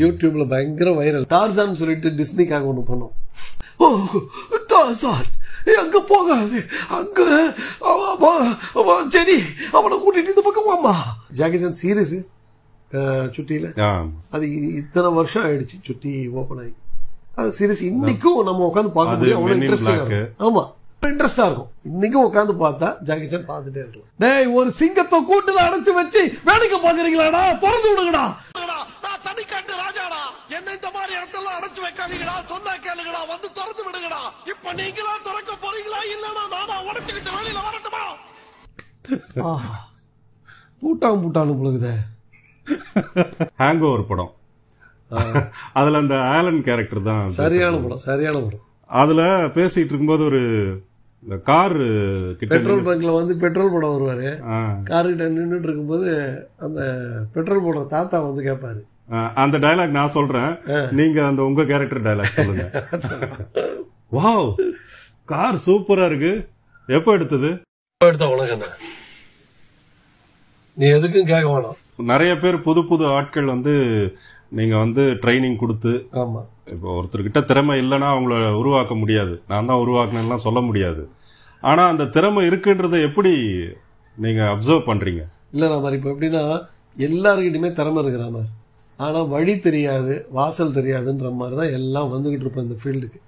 யூடியூப்ல பயங்கர viral. Tarzan சொல்லிட்டு டிஸ்னிக்காக ஒண்ணு பண்ணோம். டார்சான் அங்க போகாது, அங்க சரி அவனை கூட்டிட்டு இந்த பக்கம் வாமா. ஜாக்கிசான் சீரியஸ் சுட்டியில அது இத்தனை வருஷம் ஆயிடுச்சு சுட்டி ஓபன் ஆகி. அது சீரியஸ் இன்னைக்கும் நம்ம உட்காந்து பார்க்க முடியும். அவ்வளவு இன்ட்ரெஸ்டா இருக்கும். ஆமா இன்ட்ரெஸ்டா இருக்கும். இன்னைக்கும் உட்காந்து பார்த்தா ஜாக்கிசான் பார்த்துட்டே இருக்கலாம். டேய் ஒரு சிங்கத்தை கூட்டுல அடைச்சு வச்சு வேடிக்கை பாக்குறீங்களாடா, திறந்து விடுங்கடா. தனிக்காட்டு ராஜாடா, என்ன இந்த மாதிரி இடத்தெல்லாம் அடைச்சு வைக்காதீங்கடா, சொன்னா கேளுங்கடா, வந்து திறந்து விடுங்கடா. இப்ப நீங்களா திறக்க போறீங்களா இல்லனா நானா உடைச்சுக்கிட்டு வெளியில வரட்டுமா? பூட்டான்னு புழுகுதே. ஹேங் ஓவர் படம், அதுல அந்த ஆலன் கேரக்டர் தான் சரியான படம். அதுல பேசிட்டு இருக்கும்போது ஒரு கார் பெட்ரோல் பங்க்ல வந்து பெட்ரோல் போட வருவாரு. கார்கிட்ட நின்றுட்டு இருக்கும்போது அந்த பெட்ரோல் போடுற தாத்தா வந்து கேட்பாரு. அந்த டயலாக் நான் சொல்றேன், நீங்க அந்த உங்க கேரக்டர் டயலாக் சொல்லுங்க. வாவ் கார் சூப்பரா இருக்கு, எப்ப எடுத்தது? உலகம் நீ எதுக்கும் கேட்க வேணாம். நிறைய பேர் புது ஆட்கள் வந்து நீங்க வந்து ட்ரைனிங் கொடுத்து, ஆமா இப்போ ஒருத்தர்கிட்ட திறமை இல்லைன்னா அவங்கள உருவாக்க முடியாது. நான் தான் உருவாக்கினேன்லாம் சொல்ல முடியாது. ஆனா அந்த திறமை இருக்குன்றத எப்படி நீங்க அப்சர்வ் பண்றீங்க? இல்ல நான் இப்ப எப்படின்னா எல்லாருக்கிட்டுமே திறமை இருக்கிற மாதிரி, ஆனா வழி தெரியாது வாசல் தெரியாதுன்ற மாதிரிதான் எல்லாம் வந்துகிட்டு இருப்பேன் இந்த ஃபீல்டுக்கு.